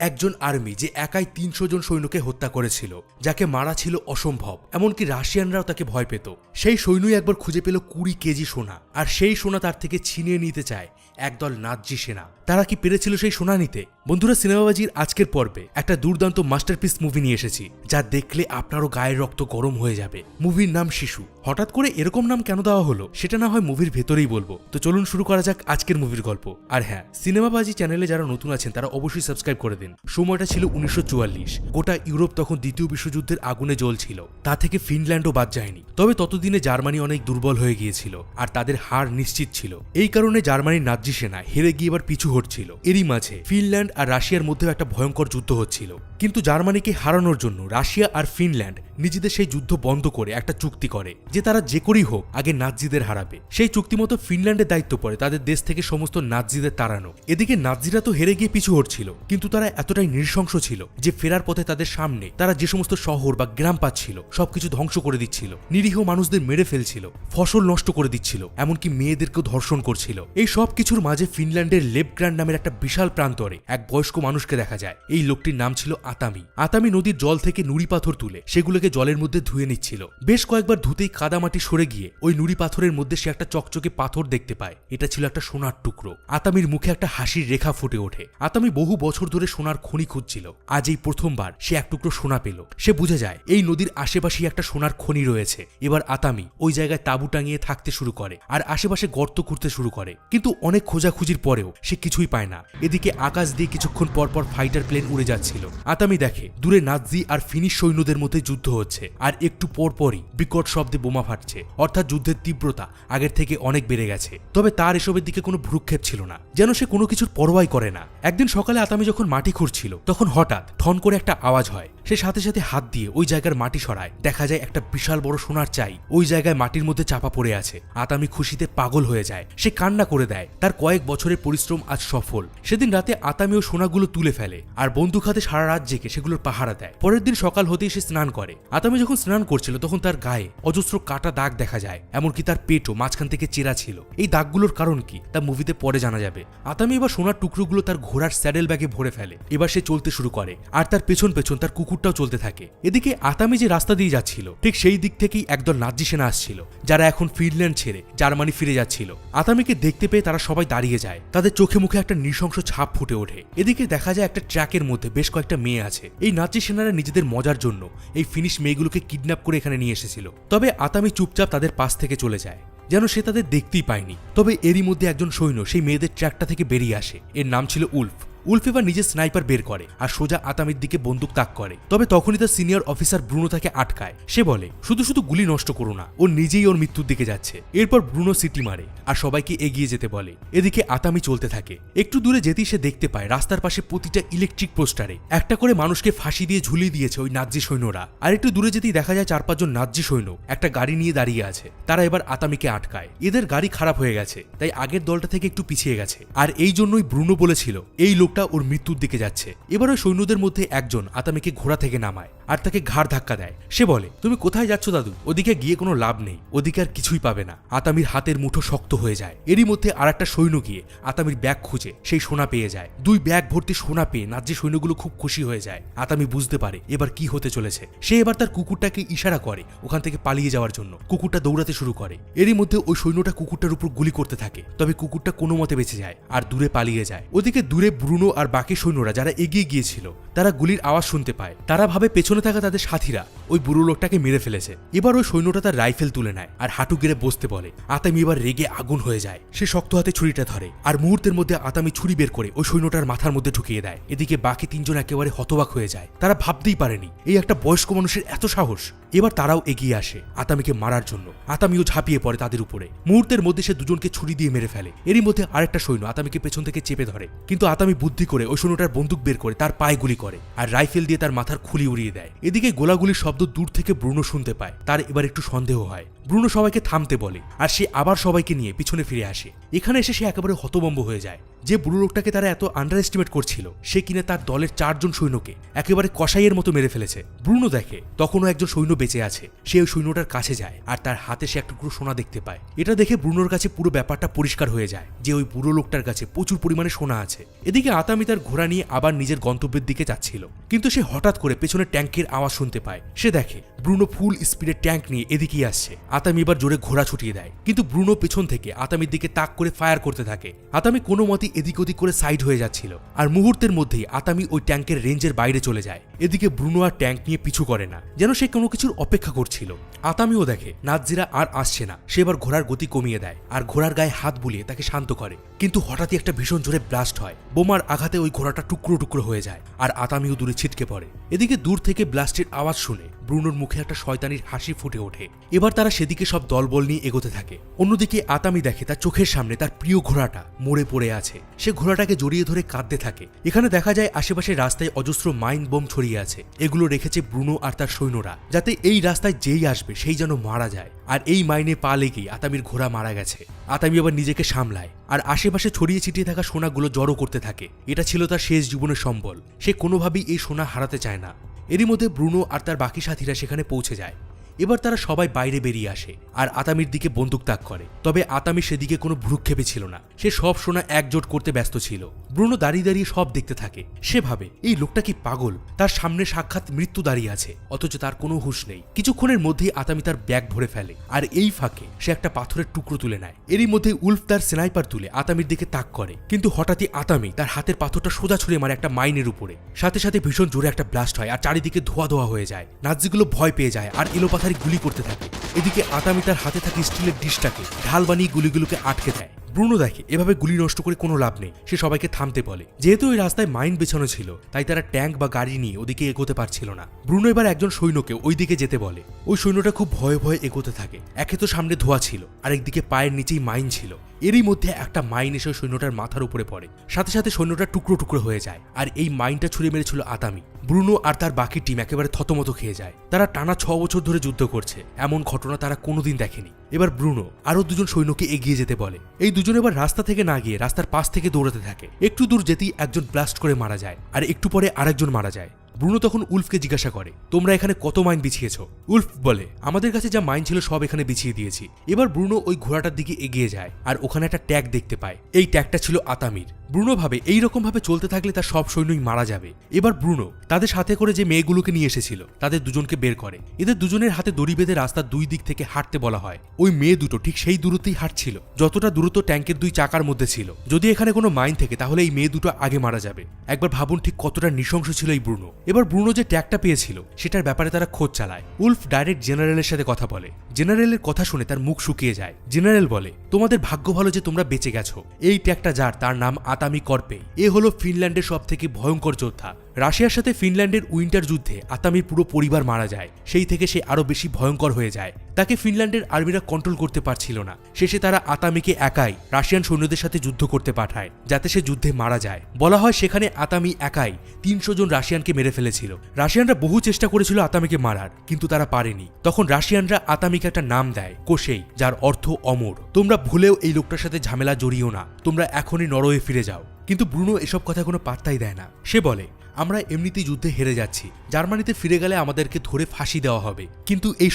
একজন আর্মি যে একাই ৩০০ জন সৈন্যকে হত্যা করেছিল, যাকে মারা ছিল অসম্ভব, এমনকি রাশিয়ানরাও তাকে ভয় পেত। সেই সৈন্যই একবার খুঁজে পেল ২০ কেজি সোনা, আর সেই সোনা তার থেকে ছিনিয়ে নিতে চায় একদল নাৎজি সেনা। তারা কি পেরেছিল সেই সোনা নিতে? বন্ধুরা, সিনেমাবাজির আজকের পর্বে একটা দুর্দান্ত মাস্টারপিস মুভি নিয়ে এসেছি, যা দেখলে আপনারও গায়ের রক্ত গরম হয়ে যাবে। মুভির নাম শিশু। হঠাৎ করে এরকম নাম কেন দেওয়া হলো সেটা না হয় মুভির ভেতরেই বলবো। তো চলুন শুরু করা যাক আজকের মুভির গল্প। আর হ্যাঁ, সিনেমাবাজি চ্যানেলে যারা নতুন আছেন তারা অবশ্যই সাবস্ক্রাইব করে দিন। সময়টা ছিল ১৯৪৪। গোটা ইউরোপ তখন দ্বিতীয় বিশ্বযুদ্ধের আগুনে জ্বলছিল। তা থেকে ফিনল্যান্ডও বাদ যায়নি। তবে ততদিনে জার্মানি অনেক দুর্বল হয়ে গিয়েছিল, আর তাদের হার নিশ্চিত ছিল। এই কারণে জার্মানির নাৎজি সেনা হেরে গিয়ে এবার পিছু হটছিল। এরই মাঝে ফিনল্যান্ড আর রাশিয়ার মধ্যে একটা ভয়ঙ্কর যুদ্ধ হচ্ছিল। কিন্তু জার্মানিকে হারানোর জন্য রাশিয়া আর ফিনল্যান্ড নিজেদের সেই যুদ্ধ বন্ধ করে একটা চুক্তি করে যে তারা যে করেই হোক আগে নাৎজিদের হারাবে। সেই চুক্তি মতো ফিনল্যান্ডের দায়িত্ব পড়ে তাদের দেশ থেকে সমস্ত নাৎজিদের তাড়ানো। এদিকে নাৎজিরা তো হেরে গিয়ে পিছু হটছিল, কিন্তু তারা এতটাই নৃশংস ছিল যে ফেরার পথে তাদের সামনে তারা যে সমস্ত শহর বা গ্রাম পাচ্ছিল সবকিছু ধ্বংস করে দিচ্ছিল, নিরীহ মানুষদের মেরে ফেলছিল, ফসল নষ্ট করে দিচ্ছিল, এমনকি মেয়েদেরকেও ধর্ষণ করছিল। এই সব কিছুর মাঝে ফিনল্যান্ডের লেপগ্র্যান্ড নামের একটা বিশাল প্রান্তরে এক বয়স্ক মানুষকে দেখা যায়। এই লোকটির নাম ছিল আতামি। আতামি নদীর জল থেকে নুড়ি পাথর তুলে সেগুলোকে জলের মধ্যে ধুয়ে নিচ্ছিল। বেশ কয়েকবার ধুতেই কাদামাটি সরে গিয়ে ওই নুড়ি পাথরের মধ্যে সে একটা চকচকে পাথর দেখতে পায়। এটা ছিল একটা সোনার টুকরো। আতামির মুখে একটা হাসির রেখা ফুটে ওঠে। আতামি বহু বছর ধরে সোনার খনি খুঁজছিল। আজ এই প্রথমবার সে এক টুকরো সোনা পেল। সে বুঝে যায় এই নদীর আশেপাশেই একটা সোনার খনি রয়েছে। এবার আতামি ওই জায়গায় তাঁবু টাঙিয়ে থাকতে শুরু করে আর আশেপাশে গর্ত খুঁড়তে শুরু করে। কিন্তু অনেক খোঁজাখুঁজির পরেও সে কিছুই পায় না। এদিকে আকাশ দিয়ে কিছুক্ষণ পর পর ফাইটার প্লেন উড়ে যাচ্ছিল। আতামি দেখে দূরে নাৎজি আর ফিনিশ সৈন্যদের মধ্যে যুদ্ধ হচ্ছে, আর একটু পরপরই বিকট শব্দে বোমা ফাটছে। অর্থাৎ যুদ্ধের তীব্রতা আগের থেকে অনেক বেড়ে গেছে। তবে তার এসবের দিকে কোনো ভ্রুক্ষেপ ছিল না, যেন সে কোনো কিছুর পরোয়াই করে না। একদিন সকালে আতামি যখন মাটি খুঁড়ছিল তখন হঠাৎ ঠন করে একটা আওয়াজ হয়। সে সাথে সাথে হাত দিয়ে ওই জায়গার মাটি সরায়। দেখা যায় একটা বিশাল বড় সোনার চাই ওই জায়গায় মাটির মধ্যে চাপা পড়ে আছে। আতামি খুশিতে পাগল হয়ে যায়। সে কান্না করে দেয়। তার কয়েক বছরের পরিশ্রম আজ সফল। সেদিন রাতে আতামি ও সোনাগুলো তুলে ফেলে আর বন্দুক হাতে সারা রাত জেগে সেগুলোর পাহারা দেয়। পরের দিন সকাল হতেই সে স্নান করে। আতামি যখন স্নান করছিল তখন তার গায়ে অজস্র কাটা দাগ দেখা যায়, এমনকি তার পেটও মাঝখান থেকে চেরা ছিল। এই দাগগুলোর কারণ কি তা মুভিতে পরে জানা যাবে। আতামি এবার সোনার টুকরোগুলো তার ঘোড়ার স্যাডেল ব্যাগে ভরে ফেলে। এবার সে চলতে শুরু করে, আর তার পেছন পেছন তার কুকুরটাও চলতে থাকে। এদিকে আতামি যে রাস্তা দিয়ে যাচ্ছিল ঠিক সেই দিক থেকেই একদল নাৎজি সেনা আসছিল, যারা এখন ফিনল্যান্ড ছেড়ে জার্মানি ফিরে যাচ্ছিল। আতামিকে দেখতে পেয়ে তারা সবাই দাঁড়িয়ে যায়। তাদের চোখে মুখে একটা নৃশংস ছাপ ফুটে ওঠে। এদিকে দেখা যায় একটা ট্র্যাকের মধ্যে বেশ কয়েকটা মেয়ে আছে। এই নাৎজি সেনারা নিজেদের মজার জন্য এই ফিনিশ মেয়েগুলোকে কিডন্যাপ করে এখানে নিয়ে এসেছিল। তবে আতামি চুপচাপ তাদের পাশ থেকে চলে যায়, যেন সে তাদের দেখতেই পায়নি। তবে এরই মধ্যে একজন সৈন্য সেই মেয়েদের ট্র্যাকটা থেকে বেরিয়ে আসে। এর নাম ছিল উলফ। উলফ এবার নিজের স্নাইপার বের করে আর সোজা আতামির দিকে বন্দুক তাক করে। তবে তখনই তার সিনিয়র অফিসার ব্রুনো তাকে আটকায়। সে বলে, শুধু শুধু গুলি নষ্ট করো না, ও নিজেই ওর মৃত্যুর দিকে যাচ্ছে। এরপর ব্রুনো সিটি মারে আর সবাইকে এগিয়ে যেতে বলে। এদিকে আতামি চলতে থাকে। একটু দূরে যেতেই সে দেখতে পায় রাস্তার পাশে প্রতিটা ইলেকট্রিক পোস্টারে একটা করে মানুষকে ফাঁসি দিয়ে ঝুলিয়ে দিয়েছে ওই নাৎজি সৈন্যরা। আর একটু দূরে যেতেই দেখা যায় ৪-৫ জন নাৎজি সৈন্য একটা গাড়ি নিয়ে দাঁড়িয়ে আছে। তারা এবার আতামিকে আটকায়। এদের গাড়ি খারাপ হয়ে গেছে, তাই আগের দলটা থেকে একটু পিছিয়ে গেছে। আর এই জন্যই ব্রুনো বলেছিল এই লোকটা ওর মৃত্যুর দিকে যাচ্ছে। এবার ওই সৈন্যদের মধ্যে একজন আতামিকে ঘোড়া থেকে নামায় আর তাকে ঘাড় ধাক্কা দেয়। সে বলে, তুমি কোথায় যাচ্ছ দাদু? ওদিকে গিয়ে কোনো লাভ নেই, ওদিকে আর কিছুই পাবে না। আতামির হাতের মুঠো শক্ত হয়ে যায়। এরই মধ্যে আর একটা সৈন্য গিয়ে আতামির ব্যাগ খুঁজে সেই সোনা পেয়ে যায়। 2 ব্যাগ ভর্তি সোনা পেয়ে নাৎজি সৈন্যগুলো খুব খুশি হয়ে যায়। আতামি বুঝতে পারে এবার কি হতে চলেছে। সে এবার তার কুকুরটাকে ইশারা করে ওখান থেকে পালিয়ে যাওয়ার জন্য। কুকুরটা দৌড়াতে শুরু করে। এরই মধ্যে ওই সৈন্যটা কুকুরটার উপর গুলি করতে থাকে। তবে কুকুরটা কোনো মতে বেঁচে যায় আর দূরে পালিয়ে যায়। ওদিকে দূরে ব্রুনো আর বাকি সৈন্যরা যারা এগিয়ে গিয়েছিল তারা গুলির আওয়াজ শুনতে পায়। তারা ভাবে পেছনে থাকা তাদের সাথীরা ওই বুড়ো লোকটাকে মেরে ফেলেছে। এবার ওই সৈন্যটা তার রাইফেল তুলে নেয় আর হাঁটু গেড়ে বসতে বলে। আতামি এবার রেগে আগুন হয়ে যায়। সে শক্ত হাতে ছুরিটা ধরে আর মুহূর্তের মধ্যে আতামি ছুরি বের করে ওই সৈন্যটার মাথার মধ্যে ঢুকিয়ে দেয়। এদিকে বাকি 3 জন একেবারে হতবাক হয়ে যায়। তারা ভাবতেই পারেনি এই একটা বয়স্ক মানুষের এত সাহস। এবার তারাও এগিয়ে আসে আতামিকে মারার জন্য। আতামিও ঝাঁপিয়ে পড়ে তাদের উপরে। মুহূর্তের মধ্যে সে দুজনকে ছুরি দিয়ে মেরে ফেলে। এরই মধ্যে আরেকটা সৈন্য আতামিকে পেছন থেকে চেপে ধরে, কিন্তু আতামি বুদ্ধি করে ওই সৈন্যটার বন্দুক বের করে তার পায়ে গুলি করে আর রাইফেল দিয়ে তার মাথার খুলি উড়িয়ে দেয়। এদিকে গোলাগুলির শব্দ দূর থেকে ব্রুনো শুনতে পায়। তার এবার একটু সন্দেহ হয়। ব্রুনো সবাইকে থামতে বলে আর সে আবার সবাইকে নিয়ে পিছনে ফিরে আসে। এখানে এসে সে একেবারে হতভম্ব হয়ে যায়। যে বুড়ো লোকটাকে তারা এত আন্ডার এস্টিমেট করছিল সে কিনা তার দলের 4 জন সৈন্যকে একেবারে কসাইয়ের মতো মেরে ফেলেছে। ব্রুনো দেখে তখনও একজন সৈন্য বেঁচে আছে। সে ওই সৈন্যটার কাছে যায় আর তার হাতে সে একটা টুকরো সোনা দেখতে পায়। এটা দেখে ব্রুনোর কাছে পুরো ব্যাপারটা পরিষ্কার হয়ে যায় যে ওই বুড়ো লোকটার কাছে প্রচুর পরিমাণে সোনা আছে। এদিকে আতামি তার ঘোড়া নিয়ে আবার নিজের গন্তব্যের দিকে যাচ্ছিল, কিন্তু সে হঠাৎ করে পেছনে ট্যাঙ্কের আওয়াজ শুনতে পায়। সে দেখে ব্রুনো ফুল স্পিডে ট্যাঙ্ক নিয়ে এদিকেই আসছে। আতামি এবার জোরে ঘোড়া ছুটিয়ে দেয়, কিন্তু ব্রুনো পেছন থেকে আতামির দিকে তাক করে ফায়ার করতে থাকে। আতামি কোনো মতে এদিক ওদিক করে সাইড হয়ে যাচ্ছিল, আর মুহূর্তের মধ্যেই আতামি ওই ট্যাঙ্কের রেঞ্জের বাইরে চলে যায়। এদিকে ব্রুনো আর ট্যাঙ্ক নিয়ে পিছু করে না, যেন সে কোনো কিছুর অপেক্ষা করছিল। আতামিও দেখে নাৎজিরা আর আসছে না। সে এবার ঘোড়ার গতি কমিয়ে দেয় আর ঘোড়ার গায়ে হাত বুলিয়ে তাকে শান্ত করে, কিন্তু হঠাৎই একটা ভীষণ জোরে ব্লাস্ট হয়। বোমার আঘাতে ওই ঘোড়াটা টুকরো টুকরো হয়ে যায় আর আতামিও দূরে ছিটকে পড়ে। এদিকে দূর থেকে ব্লাস্টের আওয়াজ শুনে ব্রুনোর মুখে একটা শয়তানির হাসি ফুটে ওঠে। এবার তারা সেদিকে সব দলবল নিয়ে এগোতে থাকে। অন্যদিকে আতামি দেখে তার চোখের সামনে তার প্রিয় ঘোড়াটা মরে পড়ে আছে। সে ঘোড়াটাকে জড়িয়ে ধরে কাঁদতে থাকে। এখানে দেখা যায় আশেপাশে রাস্তায় অজস্র মাইন বোম ছড়িয়ে আছে। এগুলো রেখেছে ব্রুনো আর তার সৈন্যরা, যাতে এই রাস্তায় যেই আসবে সেই যেন মারা যায়। আর এই মাইনে পা লেগেই আতামির ঘোড়া মারা গেছে। আতামি আবার নিজেকে সামলায় আর আশেপাশে ছড়িয়ে ছিটিয়ে থাকা সোনাগুলো জড়ো করতে থাকে। এটা ছিল তার শেষ জীবনের সম্বল। সে কোনোভাবেই এই সোনা হারাতে চায় না। এরই মধ্যে ব্রুনো আর তার বাকি সাথীরা সেখানে পৌঁছে যায়। এবার তারা সবাই বাইরে বেরিয়ে আসে আর আতামির দিকে বন্দুক তাক করে। তবে আতামি সেদিকে কোনো ভ্রুক্ষেপে ছিল না। সে সব সোনা একজোট করতে ব্যস্ত ছিল। ব্রুনো দাঁড়িয়ে দাঁড়িয়ে সব দেখতে থাকে। সে ভাবে এই লোকটা কি পাগল? তার সামনে সাক্ষাৎ মৃত্যু দাঁড়িয়ে আছে, অথচ তার কোনো হুঁশ নেই। কিছুক্ষণের মধ্যেই আতামি তার ব্যাগ ভরে ফেলে আর এই ফাঁকে সে একটা পাথরের টুকরো তুলে নেয়। এরই মধ্যে উল্ফ তার স্নাইপার তুলে আতামির দিকে তাক করে, কিন্তু হঠাৎই আতামি তার হাতের পাথরটা সোজা ছুঁড়ে মারে একটা মাইনের উপরে। সাথে সাথে ভীষণ জোরে একটা ব্লাস্ট হয় আর চারিদিকে ধোয়া ধোয়া হয়ে যায়। নাৎজিগুলো ভয় পেয়ে যায় আর এলোপাথারি গুলি করতে থাকে। এদিকে আতামি তার হাতে থাকা স্টিলের ডিশটাকে ঢাল বানিয়ে গুলিগুলোকে আটকে দেয়। ব্রুনো দেখে এভাবে গুলি নষ্ট করে কোনো লাভ নেই। সে সবাইকে থামতে বলে। যেহেতু ওই রাস্তায় মাইন বেছানো ছিল তাই তারা ট্যাঙ্ক বা গাড়ি নিয়ে ওদিকে এগোতে পারছিল না। ব্রুনো এবার একজন সৈন্যকে ওই দিকে যেতে বলে। ওই সৈন্যটা খুব ভয়ে ভয়ে এগোতে থাকে। একে তো সামনে ধোয়া ছিল, আর একদিকে পায়ের নিচেই মাইন ছিল। এরই মধ্যে একটা মাইন এসে সৈন্যটার মাথার উপরে পড়ে। সাথে সাথে সৈন্যটা টুকরো টুকরো হয়ে যায় আর এই মাইনটা ছুঁড়ে মেরেছিল আতামি। ব্রুনো আর তার বাকি টিম একেবারে থতমত খেয়ে যায়। তারা টানা 6 বছর ধরে যুদ্ধ করছে, এমন ঘটনা তারা কোনোদিন দেখেনি। এবার ব্রুনো আরো 2 জন সৈন্যকে এগিয়ে যেতে বলে। এই দুজন এবার রাস্তা থেকে না গিয়ে রাস্তার পাশ থেকে দৌড়াতে থাকে। একটু দূর যেতেই একজন ব্লাস্ট করে মারা যায় আর একটু পরে আরেকজন মারা যায়। ব্রুনো তখন উল্ফকে জিজ্ঞাসা করে, তোমরা এখানে কত মাইন বিছিয়েছ? উল্ফ বলে, আমাদের কাছে যা মাইন ছিল সব এখানে বিছিয়ে দিয়েছি। এবার ব্রুনো ওই ঘোড়াটার দিকে এগিয়ে যায় আর ওখানে একটা ট্যাগ দেখতে পায়। এই ট্যাগটা ছিল আতামির। ব্রুনো ভাবে এইরকম ভাবে চলতে থাকলে তার সব সৈন্যই মারা যাবে। এবার ব্রুনো তাদের সাথে করে যে মেয়েগুলোকে নিয়ে এসেছিল তাদের দুজনকে বের করে। এদের দুজনের হাতে দড়ি বেঁধে রাস্তার 2 দিক থেকে হাঁটতে বলা হয়। ওই মেয়ে দুটো ঠিক সেই দূরত্বেই হাঁটছিল যতটা দূরত্ব ট্যাঙ্কের 2 চাকার মধ্যে ছিল। যদি এখানে কোনো মাইন থেকে তাহলে এই মেয়ে দুটো আগে মারা যাবে। একবার ভাবুন ঠিক কতটা নৃশংস ছিল এই ব্রুনো। এবার ব্রুনো যে ট্যাগটা পেয়েছিল সেটার ব্যাপারে তারা খোঁজ চালায়। উল্ফ ডাইরেক্ট জেনারেলের সাথে কথা বলে। জেনারেলের কথা শুনে তার মুখ শুকিয়ে যায়। জেনারেল বলে, তোমাদের ভাগ্য ভালো যে তোমরা বেঁচে গেছো। এই ট্যাগটা যার, তার নাম আতামি করপে। এ হলো ফিনল্যান্ডের সব থেকে ভয়ঙ্কর যোদ্ধা। রাশিয়ার সাথে ফিনল্যান্ডের উইন্টার যুদ্ধে আতামির পুরো পরিবার মারা যায়। সেই থেকে সে আরো বেশি ভয়ঙ্কর হয়ে যায়। তাকে ফিনল্যান্ডের আর্মিরা কন্ট্রোল করতে পারছিল না। শেষে তারা আতামিকে একাই রাশিয়ান সৈন্যদের সাথে যুদ্ধ করতে পাঠায়, যাতে সে যুদ্ধে মারা যায়। বলা হয় সেখানে আতামি একাই 300 জন রাশিয়ানকে মেরে ফেলেছিল। রাশিয়ানরা বহু চেষ্টা করেছিল আতামিকে মারার, কিন্তু তারা পারেনি। তখন রাশিয়ানরা আতামিকে একটা নাম দেয়, কোসেই, যার অর্থ অমর। তোমরা ভুলেও এই লোকটার সাথে ঝামেলা জড়িও না, তোমরা এখনই নরওয়ে ফিরে যাও। কিন্তু ব্রুনো এসব কথা কোনো পাত্তাই দেয় না। সে বলে, আমরা এমনিতেই যুদ্ধে হেরে যাচ্ছি। জার্মানিতে ফিরে গেলে আমাদেরকে ধরে ফাঁসি দেওয়া হবে, কিন্তু এই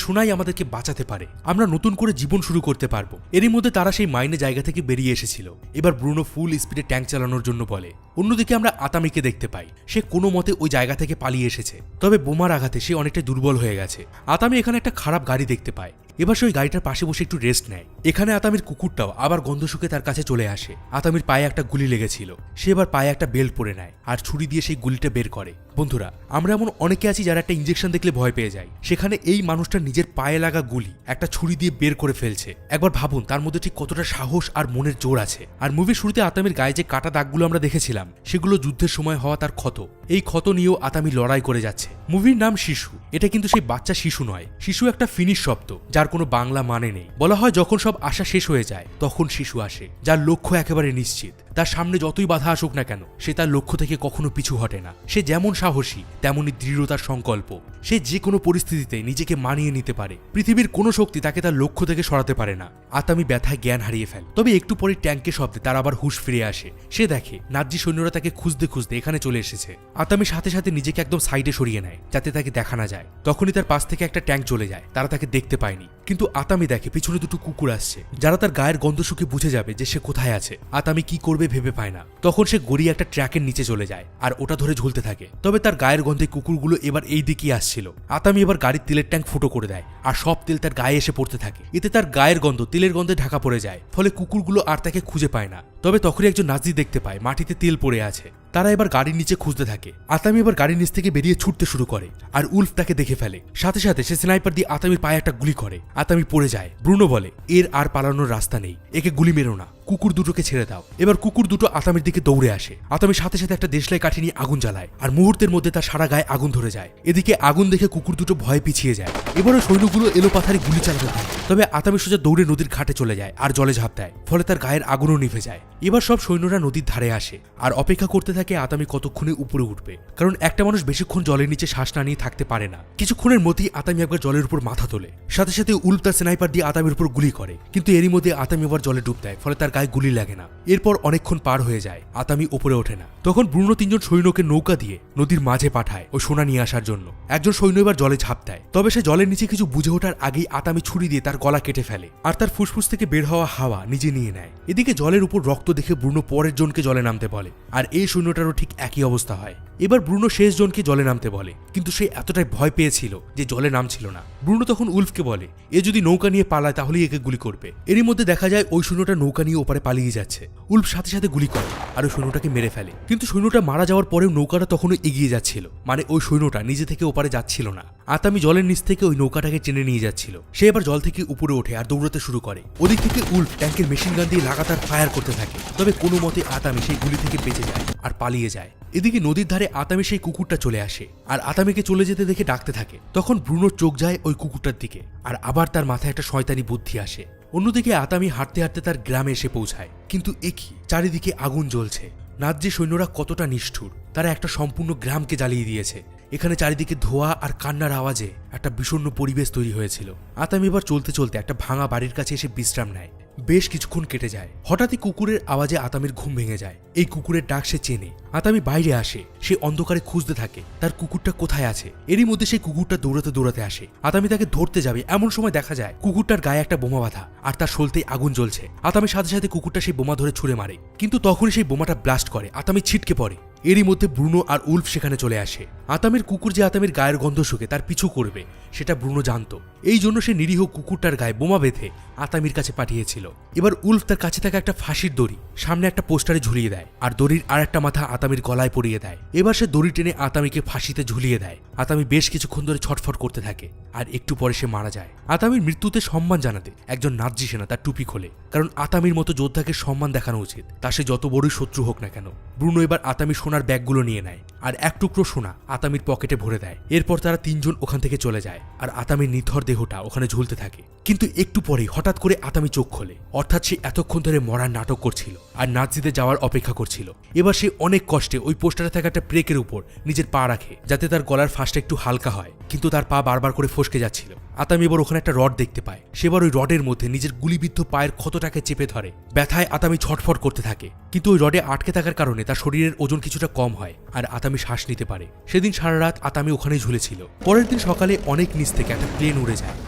সোনাই আমাদেরকে বাঁচাতে পারে। আমরা নতুন করে জীবন শুরু করতে পারবো। এরই মধ্যে তারা সেই মাইনে জায়গা থেকে বেরিয়ে এসেছিল। এবার ব্রুনো ফুল স্পিডে ট্যাঙ্ক চালানোর জন্য বলে। অন্যদিকে আমরা আতামিকে দেখতে পাই। সে কোনো মতে ওই জায়গা থেকে পালিয়ে এসেছে, তবে বোমার আঘাতে সে অনেকটা দুর্বল হয়ে গেছে। আতামি এখানে একটা খারাপ গাড়ি দেখতে পায়। এবার সে ওই গাড়িটার পাশে বসে একটু রেস্ট নেয়। এখানে আতামির কুকুরটাও আবার গন্ধ শুকে তার কাছে চলে আসে। আতামির পায়ে একটা গুলি লেগেছিল। সে এবার পায়ে একটা বেল্ট পরে নেয় আর ছুরি দিয়ে সেই গুলিটা বের করে। বন্ধুরা, আমরা এমন অনেকে আছি যারা একটা ইঞ্জেকশন দেখলে ভয় পেয়ে যায়। সেখানে এই মানুষটা নিজের পায়ে লাগা গুলি একটা ছুরি দিয়ে বের করে ফেলছে। একবার ভাবুন তার মধ্যে ঠিক কতটা সাহস আর মনের জোর আছে। আর মুভির শুরুতে আতামির গায়ে যে কাটা দাগগুলো আমরা দেখেছিলাম সেগুলো যুদ্ধের সময় হওয়া তার ক্ষত। এই ক্ষত নিয়েও আতামি লড়াই করে যাচ্ছে। মুভির নাম শিশু। এটা কিন্তু সেই বাচ্চা শিশু নয়। শিশু একটা ফিনিশ শব্দ যার কোনো বাংলা মানে নেই। বলা হয় যখন সব আশা শেষ হয়ে যায় তখন শিশু আসে, যার লক্ষ্য একেবারে নিশ্চিত। তার সামনে যতই বাধা আসুক না কেন সে তার লক্ষ্য থেকে কখনো পিছু হটে না। সে যেমন সাহসী তেমনই দৃঢ়তার সংকল্প। সে যে কোনো পরিস্থিতিতে নিজেকে মানিয়ে নিতে পারে। পৃথিবীর কোনো শক্তি তাকে তার লক্ষ্য থেকে সরাতে পারে না। আতামি ব্যথায় জ্ঞান হারিয়ে ফেলে, তবে একটু পরে ট্যাঙ্কের শব্দে তার আবার হুঁশ ফিরে আসে। সে দেখে নাৎজি সৈন্যরা তাকে খুঁজতে খুঁজতে এখানে চলে এসেছে। আতামি সাথে সাথে নিজেকে একদম সাইডে সরিয়ে নেয় যাতে তাকে দেখা না যায়। তখনই তার পাশ থেকে একটা ট্যাঙ্ক চলে যায়। তারা তাকে দেখতে পায়নি, কিন্তু আতামি দেখে পিছনে দুটো কুকুর আসছে যারা তার গায়ের গন্ধ শুকে বুঝে যাবে যে সে কোথায় আছে। আতামি কি করবে ভেবে পায় না। তখন সে গড়িয়ে একটা ট্র্যাকের নিচে চলে যায় আর ওটা ধরে ঝুলতে থাকে। তবে তার গায়ের গন্ধে কুকুরগুলো এবার এই দিকেই আসছিল। আতামি এবার গাড়ির তেলের ট্যাঙ্ক ফুটো করে দেয় আর সব তেল তার গায়ে এসে পড়তে থাকে। এতে তার গায়ের গন্ধ তেলের গন্ধে ঢাকা পড়ে যায়, ফলে কুকুরগুলো আর তাকে খুঁজে পায় না। তবে তখনই একজন নাজি দেখতে পায় মাটিতে তেল পড়ে আছে। তারা এবার গাড়ির নিচে খুঁজতে থাকে। আতামি এবার গাড়ির নিচ থেকে বেরিয়ে ছুটতে শুরু করে আর উলফ তাকে দেখে ফেলে। সাথে সাথে সে স্নাইপার দিয়ে আতামির পায়ে একটা গুলি করে। আতামি পড়ে যায়। ব্রুনো বলে, এর আর পালানোর রাস্তা নেই, একে গুলি মেরো না, কুকুর দুটোকে ছেড়ে দাও। এবার কুকুর দুটো আতামির দিকে দৌড়ে আসে। আতামি সাথে সাথে একটা দেশলাই কাঠি নিয়ে আগুন জ্বালায় আর মুহূর্তের মধ্যে তার সারা গায়ে আগুন ধরে যায়। এদিকে আগুন দেখে কুকুর দুটো ভয়ে পিছিয়ে যায়। এবারে সৈন্যগুলো এলোপাথারি গুলি চালাতে থাকে। তবে আতামি সোজা দৌড়ে নদীর ঘাটে চলে যায় আর জলে ঝাঁপ দেয়, ফলে তার গায়ের আগুনও নিভে যায়। এবার সব সৈন্যরা নদীর ধারে আসে আর অপেক্ষা করতে থাকে আতামি কতক্ষণে উপরে উঠবে, কারণ একটা মানুষ বেশিক্ষণ জলের নিচে শ্বাস না নিয়ে থাকতে পারে না। কিছুক্ষণের মধ্যেই আতামি একবার জলের উপর মাথা তোলে। সাথে সাথে উলফ তার স্নাইপার দিয়ে আতামির উপর গুলি করে, কিন্তু এরই মধ্যে আতামি আবার জলে ডুব দেয়, ফলে তার গায়ে গুলি লাগে না। এরপর অনেকক্ষণ পার হয়ে যায়, আতামি উপরে ওঠে না। তখন ব্রুনো তিনজন সৈন্যকে নৌকা দিয়ে নদীর মাঝে পাঠায় ও সোনা নিয়ে আসার জন্য। একজন সৈন্য এবার জলে ঝাঁপ দেয়, তবে সে জলের নিচে কিছু বুঝে ওঠার আগেই আতামি ছুরি দিয়ে তার গলা কেটে ফেলে আর তার ফুসফুস থেকে বের হওয়া হাওয়া নিজে নিয়ে নেয়। এদিকে জলের উপর রক্ত দেখে ব্রুনো পরের জনকে জলে নামতে বলে আর এই সৈন্যটারও ঠিক একই অবস্থা হয়। এবার ব্রুনো শেষ জনকে জলে নামতে বলে, কিন্তু সে এতটাই ভয় পেয়েছিল যে জলে নামছিল না। ব্রুনো তখন উলফকে বলে, এ যদি নৌকা নিয়ে পালায় তাহলেই একে গুলি করবে। এরই মধ্যে দেখা যায় ওই সৈন্যটা নৌকা নিয়ে ওপারে পালিয়ে যাচ্ছে। উলফ সাথে সাথে গুলি করে আর ওই সৈন্যটাকে মেরে ফেলে, কিন্তু সৈন্যটা মারা যাওয়ার পরেও নৌকাটা তখনও এগিয়ে যাচ্ছিল, মানে ওই সৈন্যটা নিজে থেকে ওপারে যাচ্ছিল না। আতামি জলের নিচ থেকে ওই নৌকাটাকে টেনে নিয়ে যাচ্ছিল। সে এবার জল থেকে উপরে ওঠে আর দৌড়াতে শুরু করে। ওদিক থেকে উলফ ট্যাঙ্কের মেশিন গান দিয়ে লাগাতার ফায়ার করতে থাকে, তবে কোনো মতে আতামি সেই গুলি থেকে বেঁচে যায় আর পালিয়ে যায়। এদিকে নদীর ধারে আতামি সেই কুকুরটা চলে আসে আর আতামিকে চলে যেতে দেখে ডাকতে থাকে। তখন ব্রুনোর চোখ যায় ওই কুকুরটার দিকে আর আবার তার মাথায় একটা শয়তানি বুদ্ধি আসে। অন্যদিকে আতামি হাঁটতে হাঁটতে তার গ্রামে এসে পৌঁছায়, কিন্তু একই চারিদিকে আগুন জ্বলছে। নাৎজি সৈন্যরা কতটা নিষ্ঠুর, তারা একটা সম্পূর্ণ গ্রামকে জ্বালিয়ে দিয়েছে। এখানে চারিদিকে ধোঁয়া আর কান্নার আওয়াজে একটা বিষণ্ণ পরিবেশ তৈরি হয়েছিল। আতামি এবার চলতে চলতে একটা ভাঙা বাড়ির কাছে এসে বিশ্রাম নেয়। বেশ কিছুক্ষণ কেটে যায়। হঠাৎই কুকুরের আওয়াজে আতামির ঘুম ভেঙে যায়। এই কুকুরের ডাক সে চেনে। আতামি বাইরে আসে, সে অন্ধকারে খুঁজতে থাকে তার কুকুরটা কোথায় আছে। এরই মধ্যে সেই কুকুরটা দৌড়াতে দৌড়াতে আসে। আতামি তাকে ধরতে যাবে, এমন সময় দেখা যায় কুকুরটার গায়ে একটা বোমা বাঁধা আর তার শোলতেই আগুন জ্বলছে। আতামির সাথে সাথে কুকুরটা সেই বোমা ধরে ছুঁড়ে মারে, কিন্তু তখনই সেই বোমাটা ব্লাস্ট করে। আতামি ছিটকে পড়ে। এরই মধ্যে ব্রুনো আর উলফ সেখানে চলে আসে। আতামির কুকুর যে আতামির গায়ের গন্ধ শুকে তার পিছু করবে সেটা ব্রুনো জানতো। এই জন্য সে নিরীহ কুকুরটার গায়ে বোমা বেঁধে আতামির কাছে পাঠিয়েছিল। এবার উলফ তার কাছে থাকা একটা ফাঁসির দড়ি সামনে একটা পোস্টারে ঝুলিয়ে দেয় আর দড়ির আর একটা মাথা আতামির গলায় পরিয়ে দেয়। এবার সে দড়ি টেনে আতামিকে ফাঁসিতে ঝুলিয়ে দেয়। আতামি বেশ কিছুক্ষণ ধরে ছটফট করতে থাকে আর একটু পরে সে মারা যায়। আতামির মৃত্যুতে সম্মান জানাতে একজন নাৎজি সেনা তার টুপি খোলে, কারণ আতামির মতো যোদ্ধাকে সম্মান দেখানো উচিত, তা সে যত বড়ই শত্রু হোক না কেন। ব্রুনো এবার আতামির সোনার ব্যাগগুলো নিয়ে নেয় আর এক টুকরো সোনা আতামির পকেটে ভরে দেয়। এরপর তারা তিনজন ওখান থেকে চলে যায় আর আতামির নিথর দেহটা ওখানে ঝুলতে থাকে। কিন্তু একটু পরেই হঠাৎ করে আতামি চোখ খোলে, অর্থাৎ সে এতক্ষণ ধরে মরার নাটক করছিল আর নাৎজিদের যাওয়ার অপেক্ষা করছিল। এবার সে অনেক কষ্টে ওই পোস্টারে থাকা একটা ব্রেকের উপর নিজের পা রাখে যাতে তার গলার ফাঁসটা একটু হালকা হয়, কিন্তু তার পা বারবার করে ফসকে যাচ্ছিল। আতামি এবার ওখানে একটা রড দেখতে পায়। সেবার ওই রডের মধ্যে নিজের গুলিবিদ্ধ পায়ের ক্ষতটাকে চেপে ধরে। ব্যথায় আতামি ছটফট করতে থাকে, কিন্তু ওই রডে আটকে থাকার কারণে তার শরীরের ওজন কিছুটা কম হয় আর আতামি শ্বাস নিতে পারে। সেদিন সারা রাত আতামি ওখানেই ঝুলেছিল। পরের দিন সকালে অনেক নিচ থেকে একটা প্লেন উড়ে যায়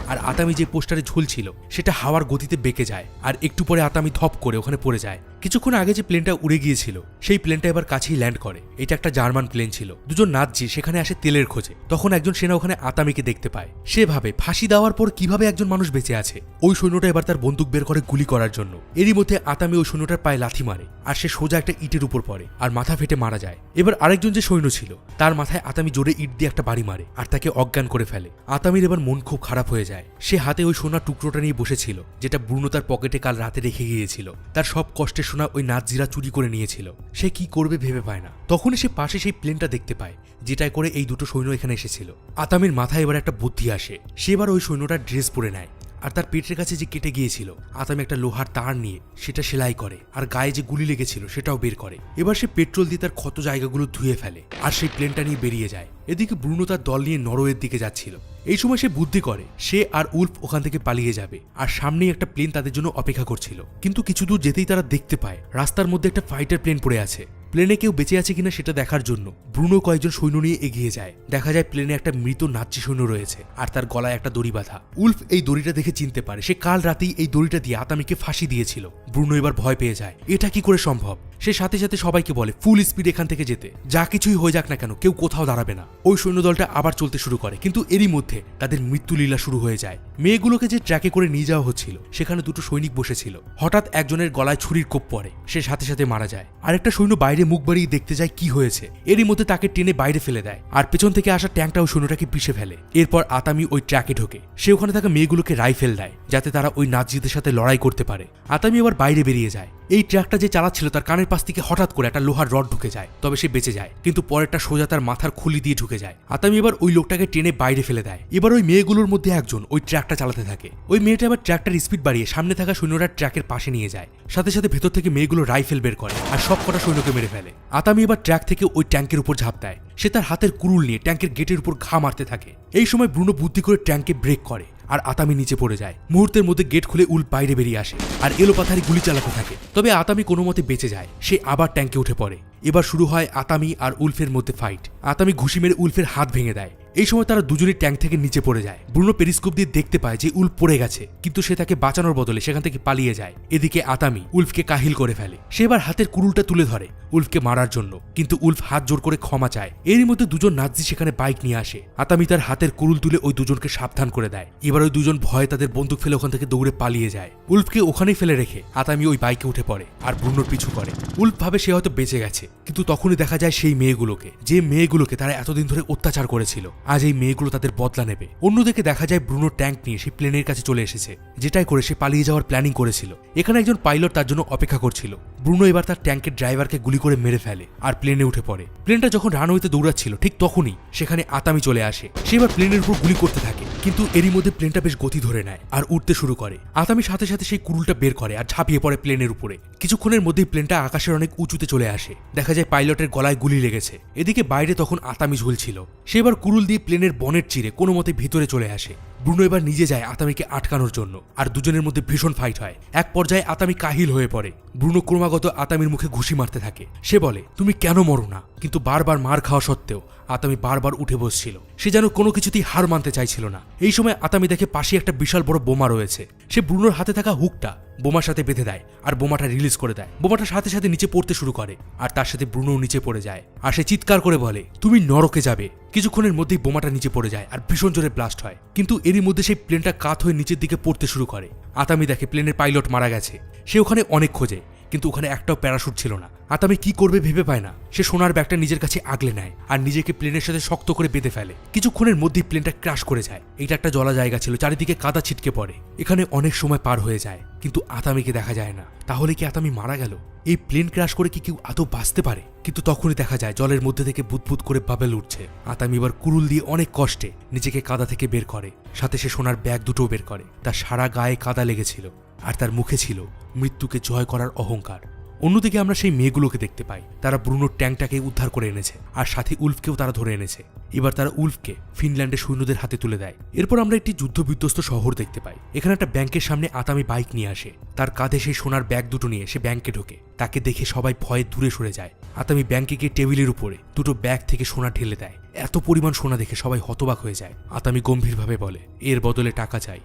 আর আতামি যে পোস্টারে ঝুলছিল সেটা হাওয়ার গতিতে বেঁকে যায় আর একটু পরে আতামি ধপ করে ওখানে পড়ে যায়। কিছুক্ষণ আগে যে প্লেনটা উড়ে গিয়েছিল সেই প্লেনটা এবার কাছেই ল্যান্ড করে। এটা একটা জার্মান প্লেন ছিল। দুজন নাৎজি সেখানে আসে তেলের খোঁজে। তখন একজন সেনা ওখানে আতামিকে দেখতে পায়। সে ভাবে ফাঁসি দেওয়ার পর কিভাবে একজন মানুষ বেঁচে আছে। ওই সৈন্যটা এবার তার বন্দুক বের করে গুলি করার জন্য। এরই মধ্যে আতামি ওই সৈন্যটার পায়ে লাথি মারে আর সে সোজা একটা ইটের উপর পড়ে আর মাথা ফেটে মারা যায়। এবার আরেকজন যে সৈন্য ছিল তার মাথায় আতামি জোরে ইট দিয়ে একটা বাড়ি মারে আর তাকে অজ্ঞান করে ফেলে। আতামির এবার মন খুব খারাপ হয়ে যায়। সে হাতে ওই সোনার টুকরোটা নিয়ে বসেছিল যেটা ব্রুনো তার পকেটে কাল রাতে রেখে গিয়েছিল। তার সব কষ্টের সোনা ওই নাৎজিরা চুরি করে নিয়েছিল। সে কি করবে ভেবে পায় না। তখনই সে পাশে সেই প্লেনটা দেখতে পায় যেটায় করে এই দুটো সৈন্য এখানে এসেছিল। আতামির মাথায় এবার একটা বুদ্ধি আসে। সে এবার ওই সৈন্যটার ড্রেস পরে নেয় আর তার পেটের কাছে যে কেটে গিয়েছিল আতামি একটা লোহার তার নিয়ে সেটা সেলাই করে আর গায়ে যে গুলি লেগেছিল সেটাও বের করে। এবার সে পেট্রোল দিয়ে তার ক্ষত জায়গাগুলো ধুয়ে ফেলে আর সেই প্লেনটা নিয়ে বেরিয়ে যায়। এদিকে ব্রুনো তার দল নিয়ে নরওয়ের দিকে যাচ্ছিল। এই সময় সে বুদ্ধি করে সে আর উলফ ওখান থেকে পালিয়ে যাবে আর সামনেই একটা প্লেন তাদের জন্য অপেক্ষা করছিল। কিন্তু কিছু দূর যেতেই তারা দেখতে পায় রাস্তার মধ্যে একটা ফাইটার প্লেন পড়ে আছে। প্লেনে কেউ বেঁচে আছে কিনা সেটা দেখার জন্য ব্রুনো কয়েকজন সৈন্য নিয়ে এগিয়ে যায়। দেখা যায় প্লেনে একটা মৃত নাৎসি সৈন্য রয়েছে আর তার গলায় একটা দড়ি বাঁধা। উলফ এই দড়িটা দেখে চিনতে পারে সে কাল রাতেই এই দড়িটা দিয়ে আতামিকে ফাঁসি দিয়েছিল। ব্রুনো এবার ভয় পেয়ে যায়, এটা কি করে সম্ভব। সে সাথে সাথে সবাইকে বলে ফুল স্পিড এখান থেকে যেতে, যা কিছুই হয়ে যাক না কেন কেউ কোথাও দাঁড়াবে না। ওই সৈন্যদলটা আবার চলতে শুরু করে, কিন্তু এরই মধ্যে তাদের মৃত্যুলীলা শুরু হয়ে যায়। মেয়েগুলোকে যে ট্র্যাকে করে নিয়ে যাওয়া হচ্ছিল সেখানে দুটো সৈনিক বসেছিল। হঠাৎ একজনের গলায় ছুরির কোপ পড়ে, সে সাথে সাথে মারা যায়। আরেকটা সৈন্য বাইরে মুখ বাড়িয়ে দেখতে যায় কি হয়েছে। এরই মধ্যে তাকে টেনে বাইরে ফেলে দেয় আর পেছন থেকে আসা ট্যাঙ্কটা ওই সৈন্যটাকে পিষে ফেলে। এরপর আতামি ওই ট্র্যাকে ঢোকে। সে ওখানে থাকা মেয়েগুলোকে রাইফেল দেয় যাতে তারা ওই নাৎসিদের সাথে লড়াই করতে পারে। আতামি এবার বাইরে বেরিয়ে যায়। এই ট্র্যাকটা যে চালাচ্ছিল তার কানের পাশ থেকে হঠাৎ করে একটা লোহার রড ঢুকে যায়, তবে সে বেঁচে যায়, কিন্তু পরেরটা সোজা তার মাথার খুলি দিয়ে ঢুকে যায়। আতামি এবার ওই লোকটাকে টেনে বাইরে ফেলে দেয়। এবার ওই মেয়েগুলোর মধ্যে একজন ওই ট্র্যাকটা চালাতে থাকে। ওই মেয়েটা এবার ট্র্যাকটার স্পিড বাড়িয়ে সামনে থাকা সৈন্যরা ট্র্যাকের পাশে নিয়ে যায়। সাথে সাথে ভেতর থেকে মেয়েগুলো রাইফেল বের করে আর সব কটা সৈন্যকে মেরে ফেলে। আতামি এবার ট্র্যাক থেকে ওই ট্যাঙ্কের উপর ঝাঁপ দেয়। সে তার হাতের কুরুল নিয়ে ট্যাঙ্কের গেটের উপর ঘা মারতে থাকে। এই সময় ব্রুনো বুদ্ধি করে ট্যাঙ্কে ব্রেক করে আর আতামি নিচে পড়ে যায়। মুহূর্তের মধ্যে গেট খুলে উল্ফ বাইরে বেরিয়ে আসে আর এলোপাথারি গুলি চালাতে থাকে। তবে আতামি কোনো মতে বেঁচে যায়। সে আবার ট্যাঙ্কে উঠে পড়ে। এবার শুরু হয় আতামি আর উলফের মধ্যে ফাইট। আতামি ঘুষি মেরে উলফের হাত ভেঙে দেয়। এই সময় তারা দুজনেই ট্যাঙ্ক থেকে নিচে পড়ে যায়। ব্রুনো পেরিস্কোপ দিয়ে দেখতে পায় যে উলফ পড়ে গেছে, কিন্তু সে তাকে বাঁচানোর বদলে সেখান থেকে পালিয়ে যায়। এদিকে আতামি উলফকে কাহিল করে ফেলে। সে এবার হাতের কুরুলটা তুলে ধরে উলফকে মারার জন্য, কিন্তু উলফ হাত জোর করে ক্ষমা চায়। এরই মধ্যে দুজন নাৎসি সেখানে বাইক নিয়ে আসে। আতামি তার হাতের কুরুল তুলে ওই দুজনকে সাবধান করে দেয়। এবার ওই দুজন ভয়ে তাদের বন্দুক ফেলে ওখান থেকে দৌড়ে পালিয়ে যায়। উলফকে ওখানেই ফেলে রেখে আতামি ওই বাইকে উঠে পড়ে আর ব্রুনোর পিছু করে। উলফ ভাবে সে হয়তো বেঁচে গেছে, কিন্তু তখনই দেখা যায় সেই মেয়েগুলোকে, যে মেয়েগুলোকে তারা এতদিন ধরে অত্যাচার করেছিল। আজ এই মেয়েগুলো তাদের বদলা নেবে। অন্যদিকে দেখা যায় ব্রুনো ট্যাঙ্ক নিয়ে সেই প্লেনের কাছে চলে এসেছে, যেটাই করে সে পালিয়ে যাওয়ার প্ল্যানিং করেছিল। এখানে একজন পাইলট তার জন্য অপেক্ষা করছিল। ব্রুনো এবার তার ট্যাঙ্কের ড্রাইভারকে গুলি করে মেরে ফেলে আর প্লেনে উঠে পড়ে। প্লেনটা যখন রানওয়েতে দৌড়াচ্ছিল ঠিক তখনই সেখানে আতামি চলে আসে। সে এবার প্লেনের উপর গুলি করতে থাকে, কিন্তু এরই মধ্যে প্লেনটা বেশ গতি ধরে নেয় আর উঠতে শুরু করে। আতামি সাথে সাথে সেই কুরুলটা বের করে আর ঝাঁপিয়ে পড়ে প্লেনের উপরে। কিছুক্ষণের মধ্যেই প্লেনটা আকাশের অনেক উঁচুতে চলে আসে। দেখা যায় পাইলটের গলায় গুলি লেগেছে। এদিকে বাইরে তখন আতামি ঝুলছিল। সে এবার কুরুল দিয়ে প্লেনের বনেট চিরে কোনো মতে ভিতরে চলে আসে। ব্রুনো এবার নিজে যায় আতামিকে আটকানোর জন্য আর দুজনের মধ্যে ভীষণ ফাইট হয়। এক পর্যায়ে আতামি কাহিল হয়ে পড়ে। ব্রুনো ক্রমাগত আতামির মুখে ঘুষি মারতে থাকে। সে বলে, তুমি কেন মরো না? কিন্তু বারবার মার খাওয়া সত্ত্বেও আতামি বারবার উঠে বসছিল। সে যেন কোনো কিছুতেই হার মানতে চাইছিল না। এই সময় আতামি দেখে পাশে একটা বিশাল বড় বোমা রয়েছে। সে ব্রুনোর হাতে থাকা হুকটা বোমার সাথে বেঁধে দেয় আর বোমাটা রিলিজ করে দেয়। বোমাটা সাথে সাথে নিচে পড়তে শুরু করে আর তার সাথে ব্রুনো নিচে পড়ে যায়। আর সে চিৎকার করে বলে, তুমি নরকে যাবে। কিছুক্ষণের মধ্যেই বোমাটা নিচে পড়ে যায় আর ভীষণ জোরে ব্লাস্ট হয়। কিন্তু এরই মধ্যে সেই প্লেনটা কাত হয়ে নিচের দিকে পড়তে শুরু করে। আতামি দেখে প্লেনের পাইলট মারা গেছে। সে ওখানে অনেক খোঁজে, কিন্তু ওখানে একটাও প্যারাশুট ছিল না। আতামি কি করবে ভেবে পায় না। সে সোনার ব্যাগটা নিজের কাছে আগলে নেয় আর নিজেকে প্লেনের সাথে শক্ত করে বেঁধে ফেলে। কিছুক্ষণের মধ্যেই প্লেনটা ক্র্যাশ করে যায়। এটা একটা জলা জায়গা ছিল, চারিদিকে কাদা ছিটকে পড়ে। এখানে অনেক সময় পার হয়ে যায়, কিন্তু আতামিকে দেখা যায় না। তাহলে কি আতামি মারা গেল? এই প্লেন ক্র্যাশ করে কি কেউ আদৌ বাঁচতে পারে? কিন্তু তখনই দেখা যায় জলের মধ্যে থেকে বুদবুদ করে বাবেল উঠছে। আতামি এবার কুরুল দিয়ে অনেক কষ্টে নিজেকে কাদা থেকে বের করে। সাথে সে সোনার ব্যাগ দুটো বের করে। তার সারা গায়ে কাদা লেগেছিল আর তার মুখে ছিল মৃত্যুকে জয় করার অহংকার। অন্যদিকে আমরা সেই মেয়েগুলোকে দেখতে পাই। তারা ব্রুনোর ট্যাঙ্কটাকে উদ্ধার করে এনেছে আর সাথে উলফকেও তারা ধরে এনেছে। এবার তারা উলফকে ফিনল্যান্ডের সৈন্যদের হাতে তুলে দেয়। এরপর আমরা একটি যুদ্ধবিধ্বস্ত শহর দেখতে পাই। এখানে একটা ব্যাংকের সামনে আতামি বাইক নিয়ে আসে। তার কাঁধে সেই সোনার ব্যাগ দুটো নিয়ে সে ব্যাংকে ঢোকে। তাকে দেখে সবাই ভয়ে দূরে সরে যায়। আতামি ব্যাংকে গিয়ে টেবিলের উপরে দুটো ব্যাগ থেকে সোনা ঢেলে দেয়। এত পরিমাণ সোনা দেখে সবাই হতবাক হয়ে যায়। আতামি গম্ভীরভাবে বলে, এর বদলে টাকা চাই,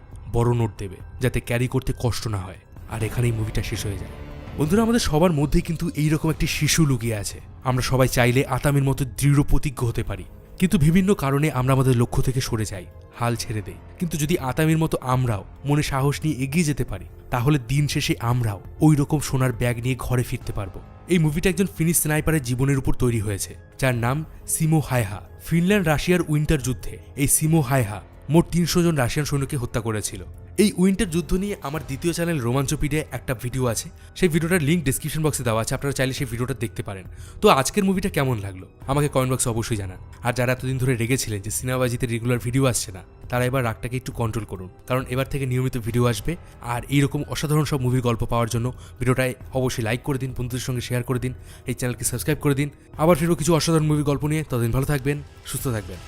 বড় নোট দেবে, যাতে ক্যারি করতে কষ্ট না হয়। আর এখানেই মুভিটা শেষ হয়ে যায়। বন্ধুরা, আমাদের সবার মধ্যেই কিন্তু এইরকম একটি শিশু লুকিয়ে আছে। আমরা সবাই চাইলে আতামির মতো দৃঢ় প্রতিজ্ঞ হতে পারি, কিন্তু বিভিন্ন কারণে আমরা আমাদের লক্ষ্য থেকে সরে যাই, হাল ছেড়ে দেই। কিন্তু যদি আতামির মতো আমরাও মনে সাহস নিয়ে এগিয়ে যেতে পারি, তাহলে দিন শেষে আমরাও ওই রকম সোনার ব্যাগ নিয়ে ঘরে ফিরতে পারবো। এই মুভিটা একজন ফিনিশ স্নাইপারের জীবনের উপর তৈরি হয়েছে, যার নাম সিমো হায়হা। ফিনল্যান্ড রাশিয়ার উইন্টার যুদ্ধে এই সিমো হায়হা মোট 300 জন রাশিয়ান সৈন্যকে হত্যা করেছিল। এই উইন্টার যুদ্ধ নিয়ে আমার দ্বিতীয় চ্যানেল রোমাঞ্চপিডিয়ায় একটা ভিডিও আছে, সেই ভিডিওটার লিঙ্ক ডিসক্রিপশন বক্সে দেওয়া আছে, আপনারা চাইলে সেই ভিডিওটা দেখতে পারেন। তো আজকের মুভিটা কেমন লাগলো আমাকে কমেন্ট বক্সে অবশ্যই জানান। আর যারা এতদিন ধরে রেগেছিলেন যে সিনেমাবাজিতে রেগুলার ভিডিও আসছে না, তারা এবার রাগটাকে একটু কন্ট্রোল করুন, কারণ এবার থেকে নিয়মিত ভিডিও আসবে। আর এইরকম অসাধারণ সব মুভির গল্প পাওয়ার জন্য ভিডিওটায় অবশ্যই লাইক করে দিন, বন্ধুদের সঙ্গে শেয়ার করে দিন, এই চ্যানেলকে সাবস্ক্রাইব করে দিন। আবার ফিরবো কিছু অসাধারণ মুভির গল্প নিয়ে, ততদিন ভালো থাকবেন, সুস্থ থাকবেন।